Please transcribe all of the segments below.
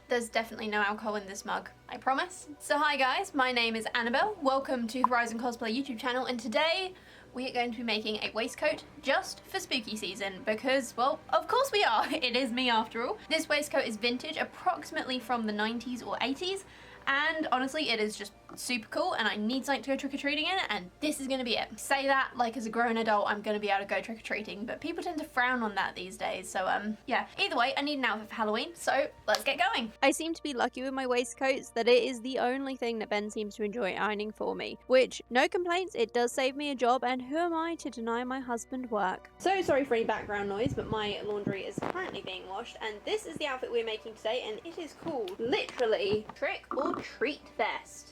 there's definitely no alcohol in this mug, I promise. So hi guys, my name is Annabelle. Welcome to Horizon Cosplay YouTube channel, and today we are going to be making a waistcoat just for spooky season because, well, of course we are. It is me after all. This waistcoat is vintage, approximately from the 90s or 80s, and honestly it is just super cool and I need something to go trick-or-treating in, and this is gonna be it. Say that like as a grown adult I'm gonna be able to go trick-or-treating, but people tend to frown on that these days, so yeah. Either way, I need an outfit for Halloween, so let's get going. I seem to be lucky with my waistcoats that it is the only thing that Ben seems to enjoy ironing for me, which, no complaints, it does save me a job, and who am I to deny my husband work? So sorry for any background noise, but my laundry is currently being washed, and this is the outfit we're making today, and it is called literally Trick or Treat Vest.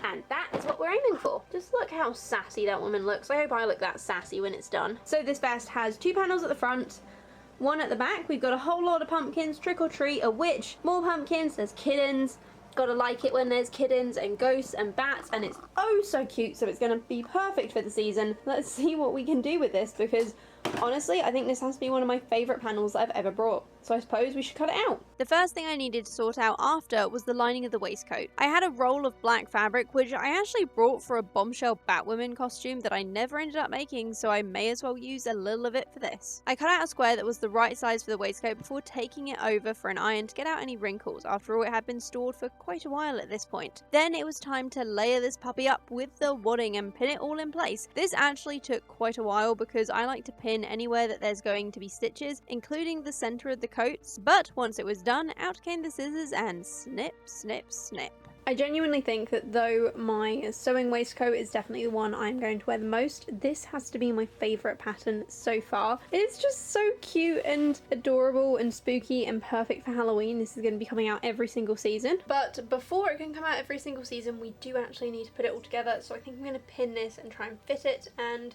And that is what we're aiming for. Just look how sassy that woman looks. I hope I look that sassy when it's done. So this vest has 2 panels at the front, 1 at the back. We've got a whole lot of pumpkins, trick or treat, a witch, more pumpkins, there's kittens. Gotta like it when there's kittens and ghosts and bats, and it's oh so cute, so it's gonna be perfect for the season. Let's see what we can do with this, because honestly I think this has to be one of my favourite panels that I've ever brought. So I suppose we should cut it out. The first thing I needed to sort out after was the lining of the waistcoat. I had a roll of black fabric, which I actually brought for a bombshell Batwoman costume that I never ended up making, so I may as well use a little of it for this. I cut out a square that was the right size for the waistcoat before taking it over for an iron to get out any wrinkles. After all, it had been stored for quite a while at this point. Then it was time to layer this puppy up with the wadding and pin it all in place. This actually took quite a while because I like to pin anywhere that there's going to be stitches, including the center of the coats, but once it was done, out came the scissors and snip, snip, snip. I genuinely think that though my sewing waistcoat is definitely the one I'm going to wear the most, this has to be my favourite pattern so far. It's just so cute and adorable and spooky and perfect for Halloween. This is going to be coming out every single season. But before it can come out every single season, we do actually need to put it all together, so I think I'm going to pin this and try and fit it and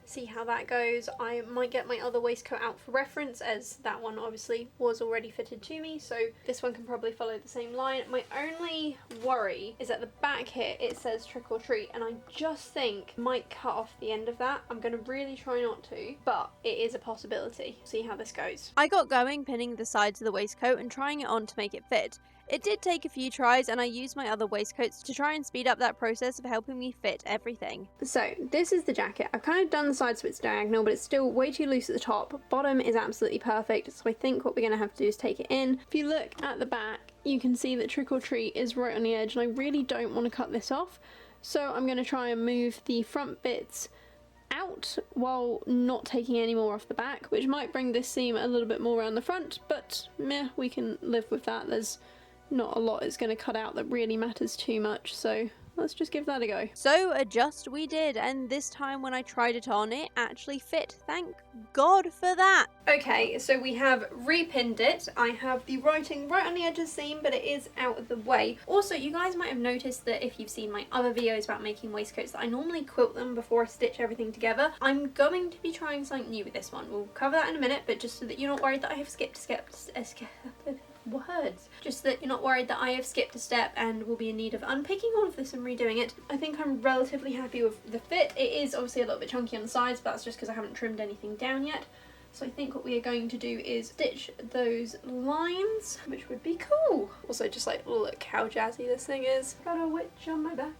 see how that goes. I might get my other waistcoat out for reference, as that one obviously was already fitted to me, so this one can probably follow the same line. My only worry is at the back here it says trick or treat, and I just think I might cut off the end of that. I'm going to really try not to, but it is a possibility. See how this goes. I got going pinning the sides of the waistcoat and trying it on to make it fit. It did take a few tries, and I used my other waistcoats to try and speed up that process of helping me fit everything. So this is the jacket. I've kind of done the side so it's diagonal, but it's still way too loose at the top. Bottom is absolutely perfect, so I think what we're going to have to do is take it in. If you look at the back, you can see that trick or treat is right on the edge, and I really don't want to cut this off. So I'm going to try and move the front bits out while not taking any more off the back, which might bring this seam a little bit more around the front, but meh, we can live with that. There's not a lot it's going to cut out that really matters too much, so let's just give that a go. So adjust we did, and this time when I tried it on, it actually fit. Thank God for that. Okay, so we have repinned it. I have the writing right on the edge of the seam, but it is out of the way. Also, you guys might have noticed that if you've seen my other videos about making waistcoats, that I normally quilt them before I stitch everything together. I'm going to be trying something new with this one. We'll cover that in a minute, but just so that you're not worried that I have skipped words. Just that you're not worried that I have skipped a step and will be in need of unpicking all of this and redoing it. I think I'm relatively happy with the fit. It is obviously a little bit chunky on the sides, but that's just because I haven't trimmed anything down yet. So I think what we are going to do is stitch those lines, which would be cool. Also, just like, look how jazzy this thing is. Got a witch on my back.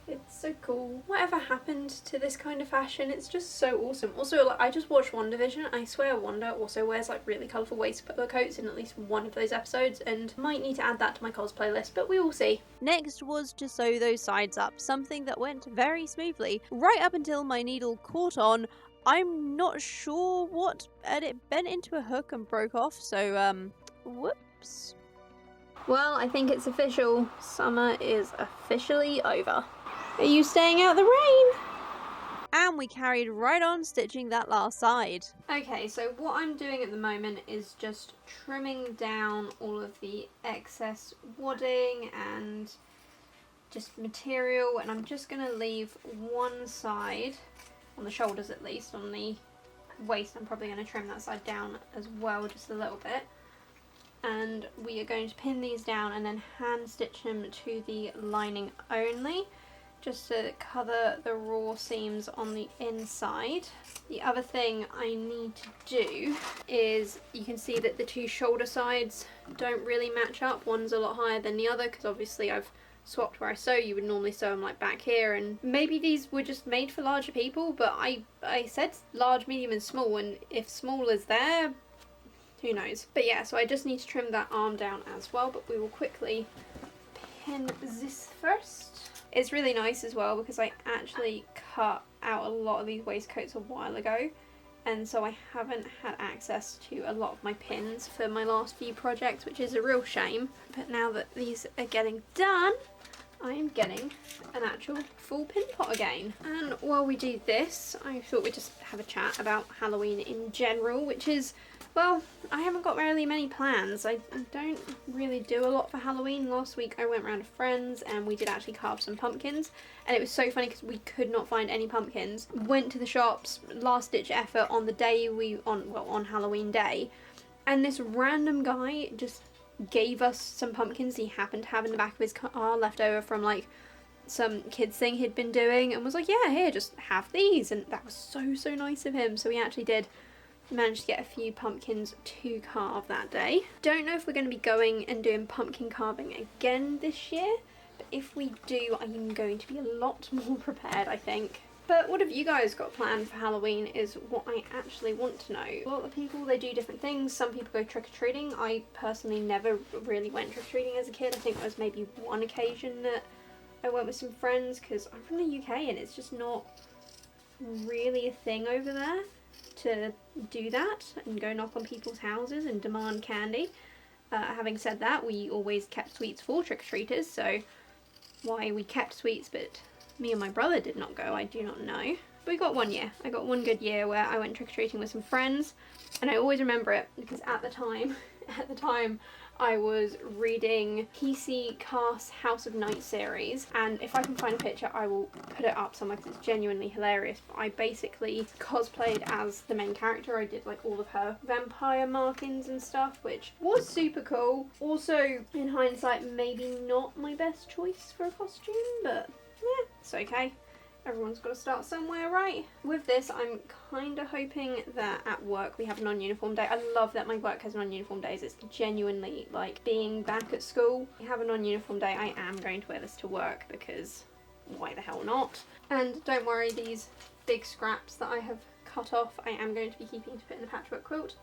It's so cool. Whatever happened to this kind of fashion? It's just so awesome. Also, like, I just watched WandaVision. I swear Wanda also wears like really colourful waistcoats in at least one of those episodes, and might need to add that to my cosplay list, but we will see. Next was to sew those sides up, something that went very smoothly, right up until my needle caught on. I'm not sure what, and it bent into a hook and broke off, so whoops. Well, I think it's official. Summer is officially over. Are you staying out the rain? And we carried right on stitching that last side. Okay, so what I'm doing at the moment is just trimming down all of the excess wadding and just material, and I'm just going to leave one side, on the shoulders at least. On the waist I'm probably going to trim that side down as well, just a little bit. And we are going to pin these down and then hand stitch them to the lining only, just to cover the raw seams on the inside. The other thing I need to do is, you can see that the two shoulder sides don't really match up. One's a lot higher than the other because obviously I've swapped where I sew. You would normally sew them like back here, and maybe these were just made for larger people, but I said large, medium and small, and if small is there, who knows. But yeah, so I just need to trim that arm down as well, but we will quickly pin this first. It's really nice as well because I actually cut out a lot of these waistcoats a while ago, and so I haven't had access to a lot of my pins for my last few projects, which is a real shame. But now that these are getting done, I am getting an actual full pin pot again. And while we do this, I thought we'd just have a chat about Halloween in general, which is, well, I haven't got really many plans. I don't really do a lot for Halloween. Last week I went round to friends and we did actually carve some pumpkins, and it was so funny because we could not find any pumpkins. Went to the shops, last ditch effort on the day on Halloween day, and this random guy just gave us some pumpkins he happened to have in the back of his car left over from like some kids thing he'd been doing, and was like, yeah, here, just have these. And that was so nice of him. So we actually did manage to get a few pumpkins to carve that day. Don't know if we're going to be going and doing pumpkin carving again this year, but if we do, I am going to be a lot more prepared, I think. But what have you guys got planned for Halloween is what I actually want to know. A lot of people, they do different things. Some people go trick-or-treating. I personally never really went trick-or-treating as a kid. I think there was maybe one occasion that I went with some friends because I'm from the UK and it's just not really a thing over there to do that and go knock on people's houses and demand candy. Having said that, we always kept sweets for trick-or-treaters, so why we kept sweets but me and my brother did not go, I do not know. But we got one year. I got one good year where I went trick-or-treating with some friends, and I always remember it because at the time I was reading PC Cast's House of Night series, and if I can find a picture I will put it up somewhere because it's genuinely hilarious. But I basically cosplayed as the main character. I did like all of her vampire markings and stuff, which was super cool. Also, in hindsight, maybe not my best choice for a costume, but yeah, it's okay. Everyone's got to start somewhere, right? With this, I'm kind of hoping that at work we have a non-uniform day. I love that my work has non-uniform days. It's genuinely like being back at school. We have a non-uniform day. I am going to wear this to work because why the hell not? And don't worry, these big scraps that I have cut off, I am going to be keeping to put in the patchwork quilt.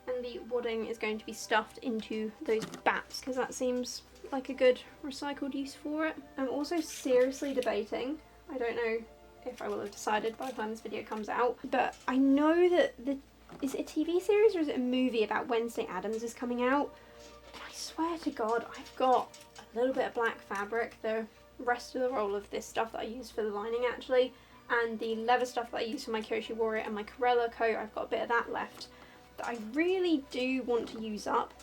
And the wadding is going to be stuffed into those bats because that seems like a good recycled use for it. I'm also seriously debating, I don't know if I will have decided by the time this video comes out, but I know that is it a TV series or is it a movie about Wednesday Addams is coming out? I swear to God, I've got a little bit of black fabric, the rest of the roll of this stuff that I use for the lining actually, and the leather stuff that I use for my Kyoshi Warrior and my Corella coat, I've got a bit of that left that I really do want to use up,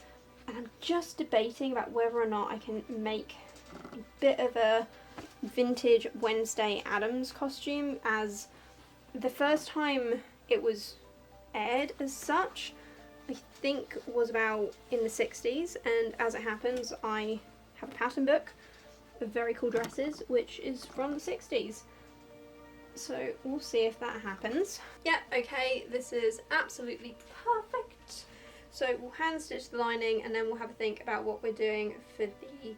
and I'm just debating about whether or not I can make a bit of a vintage Wednesday Addams costume, as the first time it was aired as such I think was about in the 60s, and as it happens I have a pattern book of very cool dresses which is from the 60s, so we'll see if that happens. Yeah, okay, this is absolutely perfect. So we'll hand stitch the lining and then we'll have a think about what we're doing for the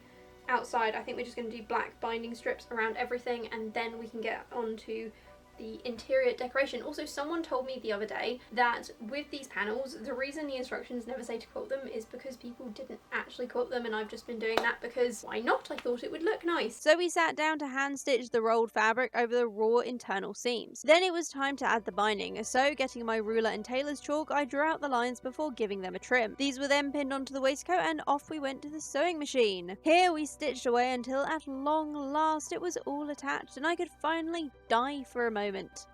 outside. I think we're just going to do black binding strips around everything, and then we can get on to the interior decoration. Also, someone told me the other day that with these panels, the reason the instructions never say to quilt them is because people didn't actually quilt them, and I've just been doing that because why not? I thought it would look nice. So we sat down to hand stitch the rolled fabric over the raw internal seams. Then it was time to add the binding, so getting my ruler and tailor's chalk, I drew out the lines before giving them a trim. These were then pinned onto the waistcoat and off we went to the sewing machine. Here we stitched away until at long last it was all attached and I could finally die for a moment.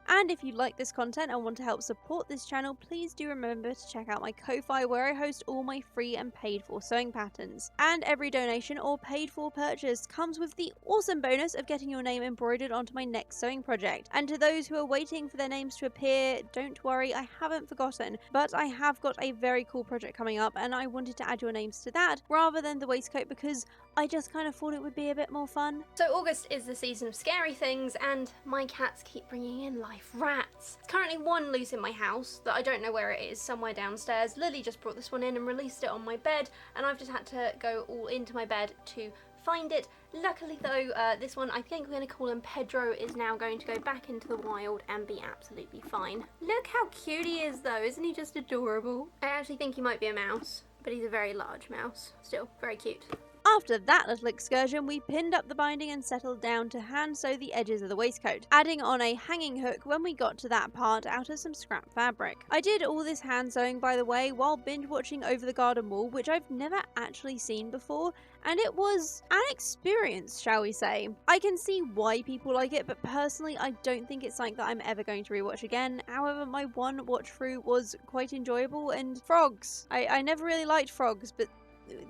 And if you like this content and want to help support this channel, please do remember to check out my Ko-Fi where I host all my free and paid for sewing patterns. And every donation or paid for purchase comes with the awesome bonus of getting your name embroidered onto my next sewing project. And to those who are waiting for their names to appear, don't worry, I haven't forgotten, but I have got a very cool project coming up and I wanted to add your names to that rather than the waistcoat because I just kind of thought it would be a bit more fun. So August is the season of scary things and my cats keep bringing in life. life, rats. There's currently one loose in my house that I don't know where it is, somewhere downstairs. Lily just brought this one in and released it on my bed, and I've just had to go all into my bed to find it. Luckily though, this one, I think we're going to call him Pedro, is now going to go back into the wild and be absolutely fine. Look how cute he is though, isn't he just adorable? I actually think he might be a mouse, but he's a very large mouse. Still, very cute. After that little excursion, we pinned up the binding and settled down to hand sew the edges of the waistcoat, adding on a hanging hook when we got to that part out of some scrap fabric. I did all this hand sewing, by the way, while binge watching Over the Garden Wall, which I've never actually seen before, and it was an experience, shall we say. I can see why people like it, but personally I don't think it's something that I'm ever going to rewatch again. However, my one watch through was quite enjoyable, and frogs. I never really liked frogs, but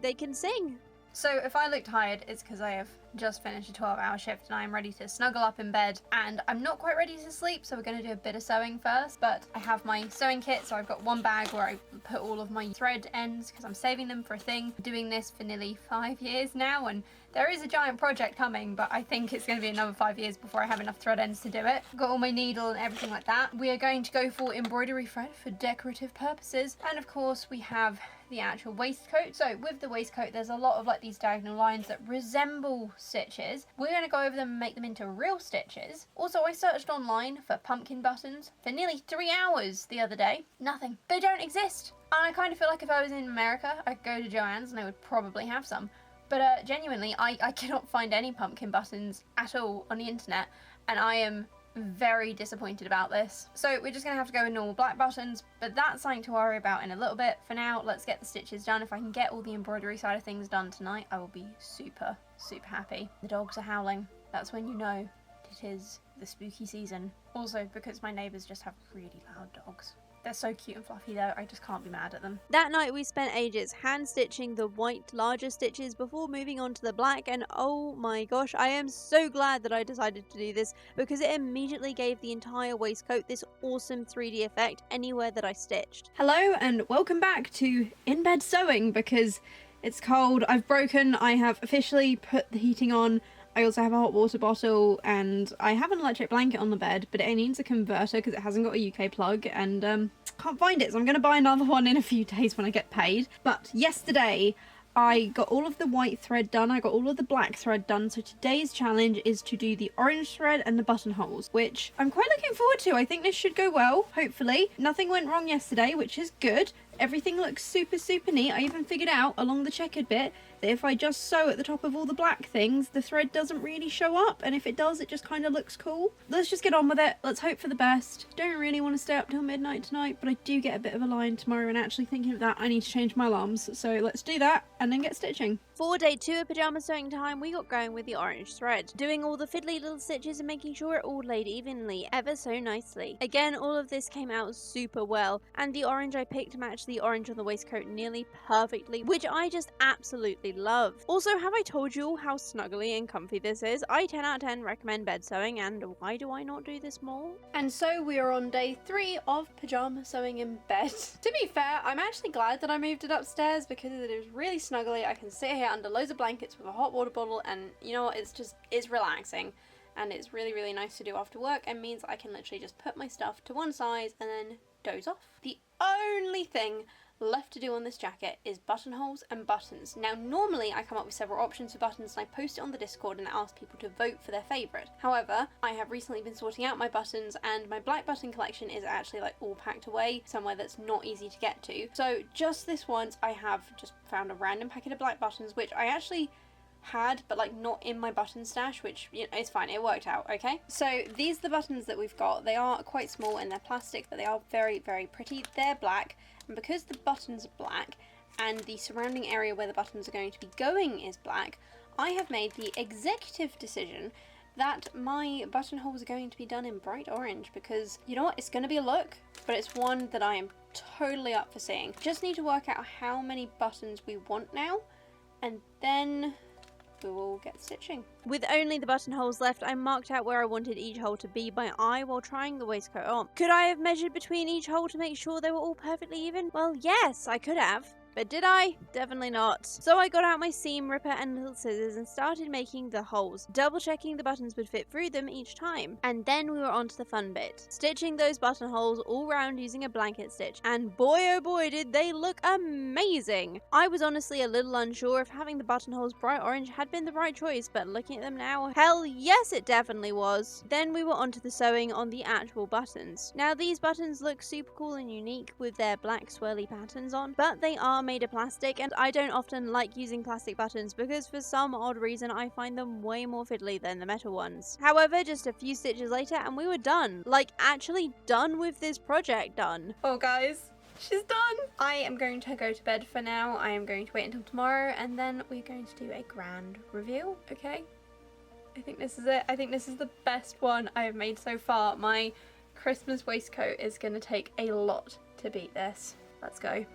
they can sing. So if I look tired, it's because I have just finished a 12-hour shift and I am ready to snuggle up in bed, and I'm not quite ready to sleep, so we're going to do a bit of sewing first. But I have my sewing kit, so I've got one bag where I put all of my thread ends because I'm saving them for a thing. I'm doing this for nearly 5 years now, and there is a giant project coming, but I think it's going to be another 5 years before I have enough thread ends to do it. I've got all my needle and everything like that. We are going to go for embroidery thread for decorative purposes, and of course we have the actual waistcoat. So with the waistcoat, there's a lot of like these diagonal lines that resemble stitches. We're going to go over them and make them into real stitches. Also, I searched online for pumpkin buttons for nearly 3 hours the other day. Nothing. They don't exist. And I kind of feel like if I was in America, I'd go to Joann's and I would probably have some. But genuinely, I cannot find any pumpkin buttons at all on the internet, and I am very disappointed about this. So we're just gonna have to go with normal black buttons, but that's something to worry about in a little bit. For now, let's get the stitches done. If I can get all the embroidery side of things done tonight, I will be super happy. The dogs are howling. That's when you know it is the spooky season. Also, because my neighbours just have really loud dogs. They're so cute and fluffy though, I just can't be mad at them. That night we spent ages hand stitching the white larger stitches before moving on to the black, and oh my gosh, I am so glad that I decided to do this because it immediately gave the entire waistcoat this awesome 3D effect anywhere that I stitched. Hello and welcome back to In Bed Sewing, because it's cold, I've broken, I have officially put the heating on. I also have a hot water bottle, and I have an electric blanket on the bed, but it needs a converter because it hasn't got a UK plug, and can't find it, so I'm going to buy another one in a few days when I get paid. But yesterday I got all of the white thread done, I got all of the black thread done, so today's challenge is to do the orange thread and the buttonholes, which I'm quite looking forward to. I think this should go well, hopefully. Nothing went wrong yesterday, which is good. Everything looks super neat. I even figured out along the checkered bit that if I just sew at the top of all the black things, the thread doesn't really show up, and if it does, it just kind of looks cool. Let's just get on with it. Let's hope for the best. Don't really want to stay up till midnight tonight, but I do get a bit of a line tomorrow, and actually thinking of that, I need to change my alarms. So let's do that and then get stitching. For day 2 of pyjama sewing time, we got going with the orange thread, doing all the fiddly little stitches and making sure it all laid evenly, ever so nicely. Again, all of this came out super well, and the orange I picked matched the orange on the waistcoat nearly perfectly, which I just absolutely love. Also, have I told you all how snuggly and comfy this is? I 10 out of 10 recommend bed sewing, and why do I not do this more? And so we are on day 3 of pyjama sewing in bed. To be fair, I'm actually glad that I moved it upstairs because it is really snuggly. I can sit here under loads of blankets with a hot water bottle, and you know what, it's relaxing, and it's really nice to do after work, and means I can literally just put my stuff to one side and then doze off. The only thing left to do on this jacket is buttonholes and buttons. Now normally I come up with several options for buttons and I post it on the Discord and ask people to vote for their favourite. However, I have recently been sorting out my buttons, and my black button collection is actually like all packed away somewhere that's not easy to get to. So just this once I have just found a random packet of black buttons, which I actually had, but like not in my button stash, which, you know, it's fine, it worked out, okay? So these are the buttons that we've got. They are quite small and they're plastic, but they are very pretty. They're black, and because the buttons are black and the surrounding area where the buttons are going to be going is black, I have made the executive decision that my buttonholes are going to be done in bright orange, because you know what, it's going to be a look, but it's one that I am totally up for seeing. Just need to work out how many buttons we want now, and then we will get stitching. With only the buttonholes left, I marked out where I wanted each hole to be by eye while trying the waistcoat on. Could I have measured between each hole to make sure they were all perfectly even? Well, yes, I could have. But did I? Definitely not. So I got out my seam ripper and little scissors and started making the holes, double checking the buttons would fit through them each time. And then we were on to the fun bit, stitching those buttonholes all round using a blanket stitch. And boy oh boy did they look amazing! I was honestly a little unsure if having the buttonholes bright orange had been the right choice, but looking at them now, hell yes it definitely was. Then we were onto the sewing on the actual buttons. Now these buttons look super cool and unique with their black swirly patterns on, but they are made of plastic and I don't often like using plastic buttons because for some odd reason I find them way more fiddly than the metal ones. However, just a few stitches later and we were done. Like actually done with this project done. Oh guys, she's done. I am going to go to bed for now. I am going to wait until tomorrow and then we're going to do a grand reveal, okay? I think this is it. I think this is the best one I have made so far. My Christmas waistcoat is going to take a lot to beat this. Let's go.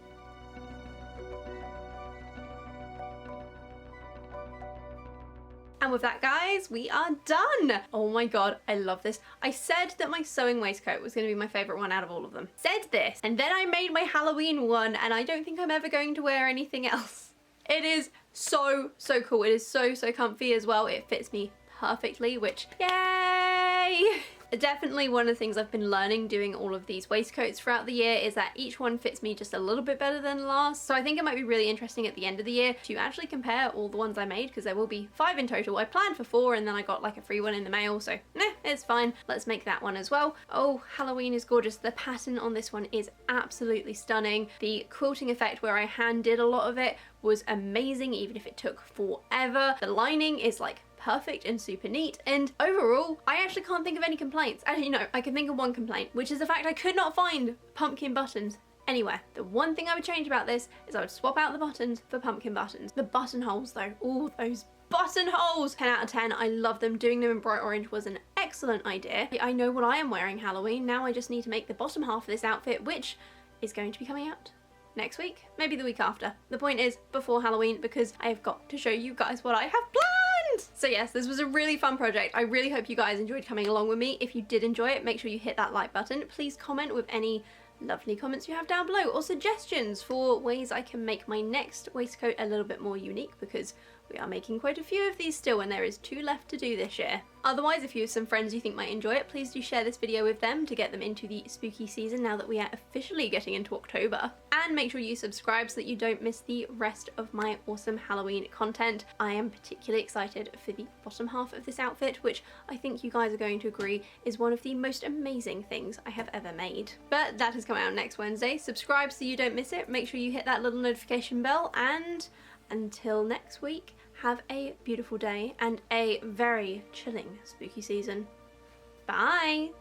And with that, guys, we are done. Oh my god, I love this. I said that my sewing waistcoat was going to be my favourite one out of all of them. Said this, and then I made my Halloween one, and I don't think I'm ever going to wear anything else. It is so cool. It is so comfy as well. It fits me perfectly, which, yay! Definitely one of the things I've been learning doing all of these waistcoats throughout the year is that each one fits me just a little bit better than last. So I think it might be really interesting at the end of the year to actually compare all the ones I made, because there will be 5 in total. I planned for 4 and then I got like a free one in the mail, so it's fine. Let's make that one as well. Oh, Halloween is gorgeous. The pattern on this one is absolutely stunning. The quilting effect where I hand did a lot of it was amazing, even if it took forever. The lining is like perfect and super neat, and overall I actually can't think of any complaints. Actually no, I can think of one complaint, which is the fact I could not find pumpkin buttons anywhere. The one thing I would change about this is I would swap out the buttons for pumpkin buttons. The buttonholes though, all those buttonholes, 10 out of 10. I love them. Doing them in bright orange was an excellent idea. I know what I am wearing Halloween. Now I just need to make the bottom half of this outfit, which is going to be coming out next week, maybe the week after. The point is before Halloween, because I have got to show you guys what I have planned. So yes, this was a really fun project. I really hope you guys enjoyed coming along with me. If you did enjoy it, make sure you hit that like button. Please comment with any lovely comments you have down below, or suggestions for ways I can make my next waistcoat a little bit more unique, because we are making quite a few of these still and there is 2 left to do this year. Otherwise, if you have some friends you think might enjoy it, please do share this video with them to get them into the spooky season now that we are officially getting into October. And make sure you subscribe so that you don't miss the rest of my awesome Halloween content. I am particularly excited for the bottom half of this outfit, which I think you guys are going to agree is one of the most amazing things I have ever made. But that is coming out next Wednesday. Subscribe so you don't miss it. Make sure you hit that little notification bell, and until next week, have a beautiful day and a very chilling spooky season. Bye!